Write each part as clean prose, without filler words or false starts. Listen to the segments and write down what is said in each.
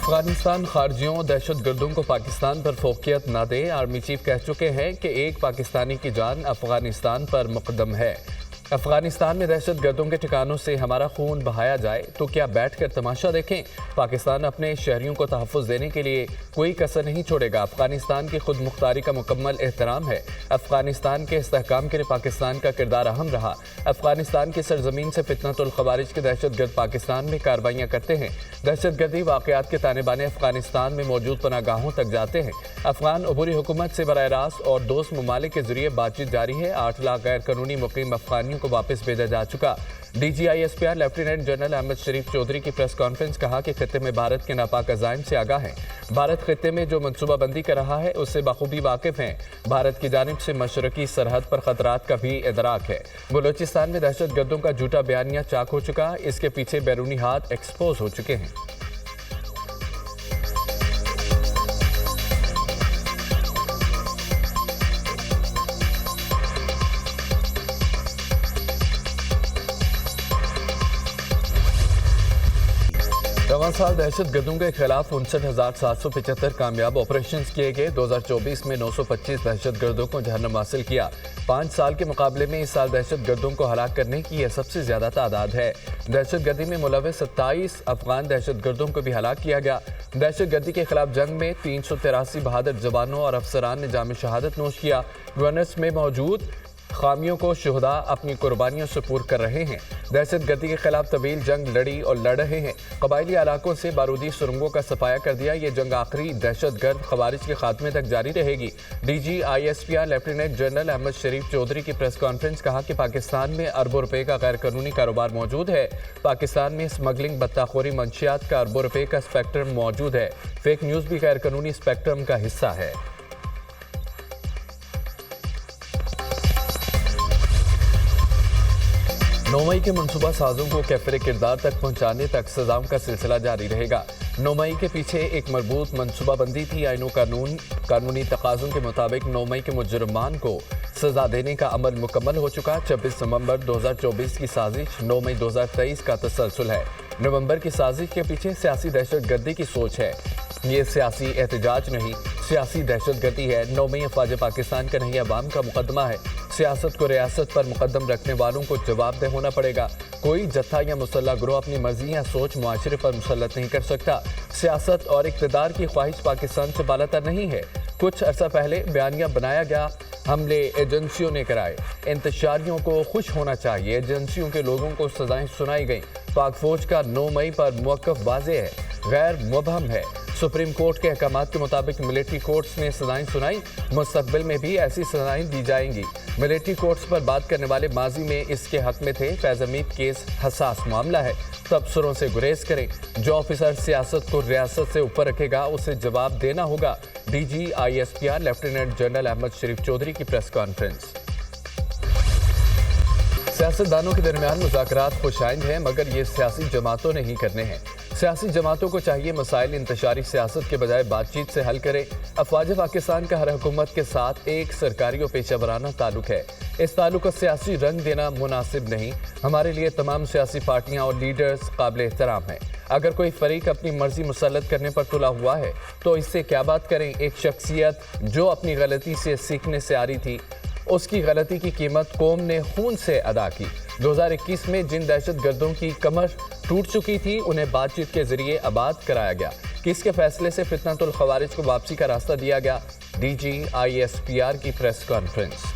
افغانستان خارجیوں دہشت گردوں کو پاکستان پر فوقیت نہ دے۔ آرمی چیف کہہ چکے ہیں کہ ایک پاکستانی کی جان افغانستان پر مقدم ہے۔ افغانستان میں دہشت گردوں کے ٹھکانوں سے ہمارا خون بہایا جائے تو کیا بیٹھ کر تماشا دیکھیں؟ پاکستان اپنے شہریوں کو تحفظ دینے کے لیے کوئی کسر نہیں چھوڑے گا۔ افغانستان کی خود مختاری کا مکمل احترام ہے۔ افغانستان کے استحکام کے لیے پاکستان کا کردار اہم رہا۔ افغانستان کی سرزمین سے فتنۃ الخوارج کے دہشت گرد پاکستان میں کارروائیاں کرتے ہیں۔ دہشت گردی واقعات کے تانے بانے افغانستان میں موجود پناہ گاہوں تک جاتے ہیں۔ افغان عبوری حکومت سے براہ راست اور دوست ممالک کے ذریعے بات چیت جاری ہے۔ 8 لاکھ غیر قانونی مقیم افغانیوں کو واپس بھیجا جا چکا۔ D G I S P R lieutenant general Ahmed Sharif Chaudhry کی پریس کانفرنس کہا کہ خطے میں بھارت کے ناپاک عزائم سے آگاہ ہیں۔ بھارت خطے میں جو منصوبہ بندی کر رہا ہے اس سے بخوبی واقف ہیں۔ بھارت کی جانب سے مشرقی سرحد پر خطرات کا بھی ادراک ہے۔ بلوچستان میں دہشت گردوں کا جھوٹا بیانیہ چاک ہو چکا، اس کے پیچھے بیرونی ہاتھ ایکسپوز ہو چکے ہیں۔ رواں سال دہشت گردوں کے خلاف 59,775 کامیاب آپریشنز کیے گئے۔ 2024 میں 925 دہشت گردوں کو جہنم حاصل کیا۔ 5 سال کے مقابلے میں اس سال دہشت گردوں کو ہلاک کرنے کی یہ سب سے زیادہ تعداد ہے۔ دہشت گردی میں ملوث 27 افغان دہشت گردوں کو بھی ہلاک کیا گیا۔ دہشت گردی کے خلاف جنگ میں 383 بہادر جوانوں اور افسران نے جام شہادت نوش کیا۔ گورننس میں موجود خامیوں کو شہداء اپنی قربانیوں سے پور کر رہے ہیں۔ دہشت گردی کے خلاف طویل جنگ لڑی اور لڑ رہے ہیں۔ قبائلی علاقوں سے بارودی سرنگوں کا صفایا کر دیا۔ یہ جنگ آخری دہشت گرد خوارج کے خاتمے تک جاری رہے گی۔ D G I S P R lieutenant general Ahmed Sharif Chaudhry کی پریس کانفرنس کہا کہ پاکستان میں اربوں روپے کا غیر قانونی کاروبار موجود ہے۔ پاکستان میں اسمگلنگ، بطہ خوری، منشیات کا اربوں روپے کا اسپیکٹرم موجود ہے۔ فیک نیوز بھی غیر قانونی اسپیکٹرم کا حصہ ہے۔ 9 مئی کے منصوبہ سازوں کو کیفر کردار تک پہنچانے تک سزاؤں کا سلسلہ جاری رہے گا۔ 9 مئی کے پیچھے ایک مربوط منصوبہ بندی تھی۔ آئین و قانونی تقاضوں کے مطابق 9 مئی کے مجرمان کو سزا دینے کا عمل مکمل ہو چکا۔ 26 نومبر 2024 کی سازش 9 مئی 2023 کا تسلسل ہے۔ نومبر کی سازش کے پیچھے سیاسی دہشت گردی کی سوچ ہے۔ یہ سیاسی احتجاج نہیں، سیاسی دہشت گردی ہے۔ 9 مئی افواج پاکستان کا نہیں، عوام کا مقدمہ ہے۔ سیاست کو ریاست پر مقدم رکھنے والوں کو جواب دہ ہونا پڑے گا۔ کوئی جتھا یا مسلح گروہ اپنی مرضی یا سوچ معاشرے پر مسلط نہیں کر سکتا۔ سیاست اور اقتدار کی خواہش پاکستان سے بالاتر نہیں ہے۔ کچھ عرصہ پہلے بیانیہ بنایا گیا، حملے ایجنسیوں نے کرائے۔ انتشاریوں کو خوش ہونا چاہیے۔ ایجنسیوں کے لوگوں کو سزائیں سنائی گئیں۔ پاک فوج کا 9 مئی پر موقف واضح ہے، غیر مبہم ہے۔ سپریم کورٹ کے احکامات کے مطابق ملٹری کورٹس نے سزائیں سنائی، مستقبل میں بھی ایسی سزائیں دی جائیں گی۔ ملٹری کورٹس پر بات کرنے والے ماضی میں اس کے حق میں تھے۔ فیض حمید کیس حساس معاملہ ہے، تبصروں سے گریز کریں۔ جو آفیسر سیاست کو ریاست سے اوپر رکھے گا اسے جواب دینا ہوگا۔ D G I S P R lieutenant general Ahmed Sharif Chaudhry کی پریس کانفرنس۔ سیاستدانوں کے درمیان مذاکرات خوش آئند ہیں، مگر یہ سیاسی جماعتوں نے ہی کرنے ہیں۔ سیاسی جماعتوں کو چاہیے مسائل انتشاری سیاست کے بجائے بات چیت سے حل کرے۔ افواج پاکستان کا ہر حکومت کے ساتھ ایک سرکاری و پیشہ ورانہ تعلق ہے۔ اس تعلق کو سیاسی رنگ دینا مناسب نہیں۔ ہمارے لیے تمام سیاسی پارٹیاں اور لیڈرز قابل احترام ہیں۔ اگر کوئی فریق اپنی مرضی مسلط کرنے پر تلا ہوا ہے تو اس سے کیا بات کریں؟ ایک شخصیت جو اپنی غلطی سے سیکھنے سے آ رہی تھی، اس کی غلطی کی قیمت قوم نے خون سے ادا کی۔ 2021 میں جن دہشت گردوں کی کمر ٹوٹ چکی تھی انہیں بات چیت کے ذریعے آباد کرایا گیا۔ کس کے فیصلے سے فتنۃ الخوارج کو واپسی کا راستہ دیا گیا؟ D G I S P R کی پریس کانفرنس۔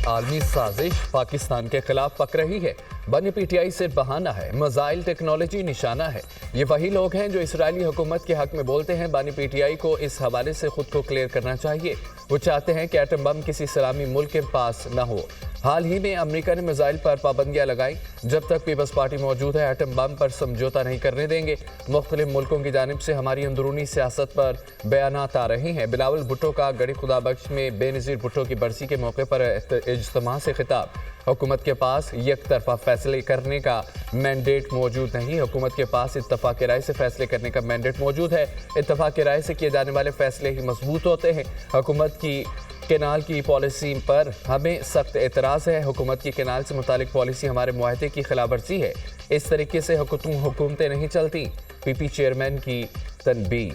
عالمی سازش پاکستان کے خلاف پک رہی ہے۔ بنی پی ٹی آئی صرف بہانہ ہے، میزائل ٹیکنالوجی نشانہ ہے۔ یہ وہی لوگ ہیں جو اسرائیلی حکومت کے حق میں بولتے ہیں۔ بنی پی ٹی آئی کو اس حوالے سے خود کو کلیئر کرنا چاہیے۔ وہ چاہتے ہیں کہ ایٹم بم کسی اسلامی ملک کے پاس نہ ہو۔ حال ہی میں امریکہ نے میزائل پر پابندیاں لگائیں۔ جب تک پیپلز پارٹی موجود ہے ایٹم بم پر سمجھوتہ نہیں کرنے دیں گے۔ مختلف ملکوں کی جانب سے ہماری اندرونی سیاست پر بیانات آ رہے ہیں۔ بلاول بھٹو کا گڑھی خدا بخش میں بے نظیر بھٹو کی برسی کے موقع پر اجتماع سے خطاب۔ حکومت کے پاس یک طرفہ فیصلے کرنے کا مینڈیٹ موجود نہیں، حکومت کے پاس اتفاق رائے سے فیصلے کرنے کا مینڈیٹ موجود ہے۔ اتفاق رائے سے کیے جانے والے فیصلے ہی مضبوط ہوتے ہیں۔ حکومت کی کینال کی پالیسی پر ہمیں سخت اعتراض ہے، حکومت کی کینال سے متعلق پالیسی ہمارے معاہدے کی خلاف ورزی ہے، اس طریقے سے حکومتیں نہیں چلتی، پی پی چیئرمین کی تنبیہ۔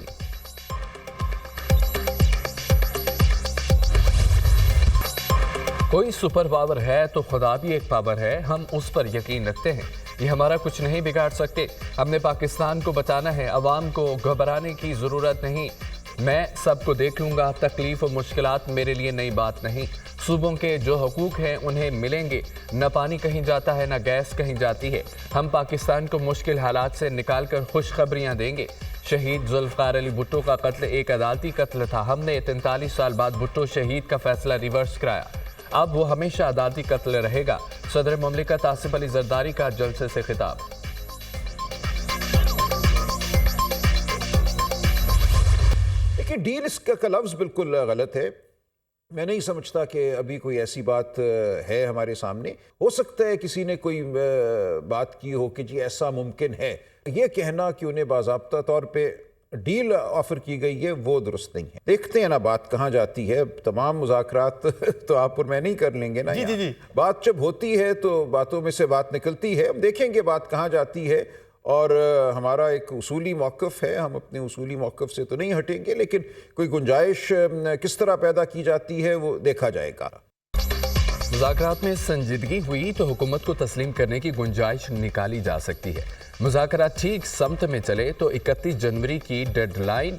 کوئی سپر پاور ہے تو خدا بھی ایک پاور ہے، ہم اس پر یقین رکھتے ہیں، یہ ہمارا کچھ نہیں بگاڑ سکتے، ہم نے پاکستان کو بچانا ہے، عوام کو گھبرانے کی ضرورت نہیں، میں سب کو دیکھ لوں گا، تکلیف و مشکلات میرے لیے نئی بات نہیں، صوبوں کے جو حقوق ہیں انہیں ملیں گے، نہ پانی کہیں جاتا ہے نہ گیس کہیں جاتی ہے، ہم پاکستان کو مشکل حالات سے نکال کر خوشخبریاں دیں گے۔ شہید ذوالفقار علی بھٹو کا قتل ایک عدالتی قتل تھا، ہم نے 43 سال بعد بھٹو شہید کا فیصلہ ریورس کرایا، اب وہ ہمیشہ عدالتی قتل رہے گا۔ صدر مملکت آصف علی زرداری کا جلسے سے خطاب۔ دیکھیں، ڈیل اس کا لفظ بالکل غلط ہے، میں نہیں سمجھتا کہ ابھی کوئی ایسی بات ہے ہمارے سامنے۔ ہو سکتا ہے کسی نے کوئی بات کی ہو کہ جی ایسا ممکن ہے، یہ کہنا کہ انہیں باضابطہ طور پہ ڈیل آفر کی گئی ہے وہ درست نہیں ہے۔ دیکھتے ہیں نا بات کہاں جاتی ہے، تمام مذاکرات تو آپ اور میں نہیں کر لیں گے نا، بات جب ہوتی ہے تو باتوں میں سے بات نکلتی ہے، ہم دیکھیں گے بات کہاں جاتی ہے، اور ہمارا ایک اصولی موقف ہے، ہم اپنے اصولی موقف سے تو نہیں ہٹیں گے، لیکن کوئی گنجائش کس طرح پیدا کی جاتی ہے وہ دیکھا جائے گا۔ مذاکرات میں سنجیدگی ہوئی تو حکومت کو تسلیم کرنے کی گنجائش نکالی جا سکتی ہے، مذاکرات ٹھیک سمت میں چلے تو 31 جنوری کی ڈیڈ لائن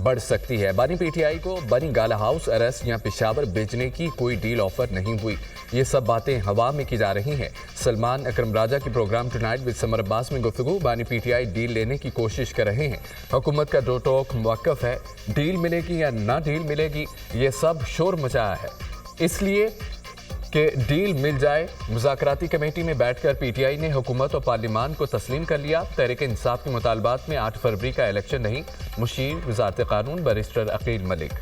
بڑھ سکتی ہے۔ بانی پی ٹی آئی کو بنی گالا ہاؤس اریسٹ یا پشاور بھیجنے کی کوئی ڈیل آفر نہیں ہوئی، یہ سب باتیں ہوا میں کی جا رہی ہیں۔ سلمان اکرم راجہ کی پروگرام ٹونائٹ وتھ سمر عباس میں گفتگو، بانی پی ٹی آئی ڈیل لینے کی کوشش کر رہے ہیں، حکومت کا دو ٹوک موقف ہے، ڈیل ملے گی یا نہ ڈیل ملے گی، یہ سب شور مچایا ہے، اس لیے کہ ڈیل مل جائے۔ مذاکراتی کمیٹی میں بیٹھ کر پی ٹی آئی نے حکومت اور پارلیمان کو تسلیم کر لیا۔ تحریک انصاف کے مطالبات میں 8 فروری کا الیکشن نہیں، مشیر وزارت قانون بیرسٹر عقیل ملک۔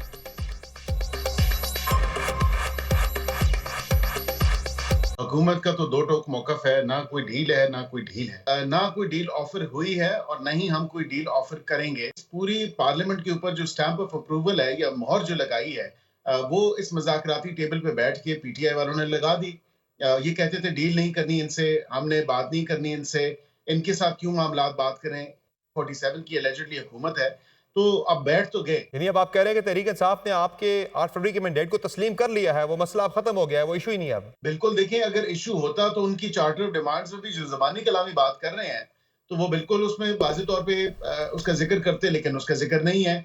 حکومت کا تو دو ٹوک موقف ہے، نہ کوئی ڈیل ہے نہ کوئی ڈیل ہے، نہ کوئی ڈیل آفر ہوئی ہے اور نہ ہی ہم کوئی ڈیل آفر کریں گے۔ پوری پارلیمنٹ کے اوپر جو سٹیمپ آف اپروول ہے یا مہر جو لگائی ہے وہ اس مذاکراتی ٹیبل پہ بیٹھ کے پی ٹی آئی والوں نے لگا دی۔ یہ کہتے تھے ڈیل نہیں کرنی ان سے، ہم نے بات نہیں کرنی ان سے، ان کے ساتھ کیوں معاملات بات کریں، 47 کی اللیجڈلی حکومت ہے، تو اب بیٹھ تو گئے۔ یعنی اب آپ کہہ رہے ہیں کہ تحریک انصاف نے آپ کے 8 فروری کے مینڈیٹ کو تسلیم کر لیا ہے، وہ مسئلہ اب ختم ہو گیا ہے، وہ ایشو ہی نہیں ہے اب۔ بالکل، دیکھیں اگر ایشو ہوتا تو ان کی چارٹر آف ڈیمانڈز میں بھی جو زبانی کلامی بات کر رہے ہیں تو وہ بالکل اس میں واضح طور پہ اس کا ذکر کرتے، لیکن اس کا ذکر نہیں ہے۔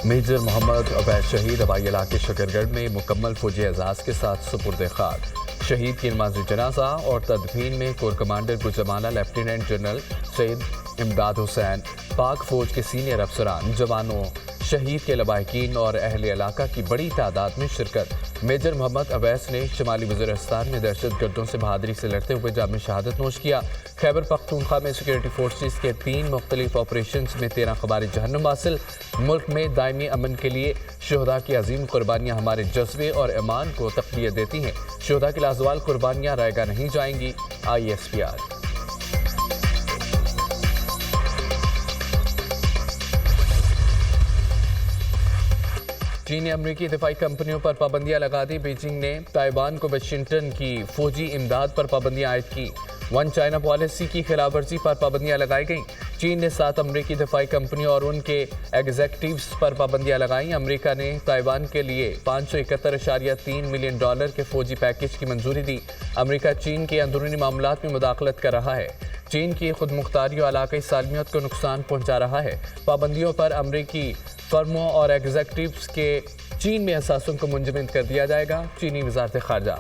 میجر محمد عبید شہید ہوائی علاقے شکرگڑھ میں مکمل فوجی اعزاز کے ساتھ سپرد خاک، شہید کی نماز جنازہ اور تدفین میں کور کمانڈر گلزمانہ لیفٹیننٹ جنرل سید امداد حسین، پاک فوج کے سینئر افسران، جوانوں، شہید کے لواحقین اور اہل علاقہ کی بڑی تعداد میں شرکت۔ میجر محمد اویس نے شمالی وزیرستان میں دہشت گردوں سے بہادری سے لڑتے ہوئے جام شہادت نوش کیا۔ خیبر پختونخوا میں سیکورٹی فورسز کے 3 مختلف آپریشنز میں 13 خوارج جہنم حاصل۔ ملک میں دائمی امن کے لیے شہداء کی عظیم قربانیاں ہمارے جذبے اور ایمان کو تقویت دیتی ہیں، شہداء کی لازوال قربانیاں رائے گاہ نہیں جائیں گی، ISPR۔ چین نے امریکی دفاعی کمپنیوں پر پابندیاں لگا دی، بیجنگ نے تائیوان کو واشنگٹن کی فوجی امداد پر پابندیاں عائد کی۔ ون چائنا پالیسی کی خلاف ورزی پر پابندیاں لگائی گئیں۔ چین نے 7 امریکی دفاعی کمپنیوں اور ان کے ایگزیکٹوز پر پابندیاں لگائیں۔ امریکہ نے تائیوان کے لیے $571.3 ملین کے فوجی پیکیج کی منظوری دی۔ امریکہ چین کے اندرونی معاملات میں مداخلت کر رہا ہے، چین کی خود مختاری اور علاقائی سالمیت کو نقصان پہنچا رہا ہے۔ پابندیوں پر امریکی فرموں اور ایگزیکٹوز کے چین میں اثاثوں کو منجمد کر دیا جائے گا، چینی وزارت خارجہ۔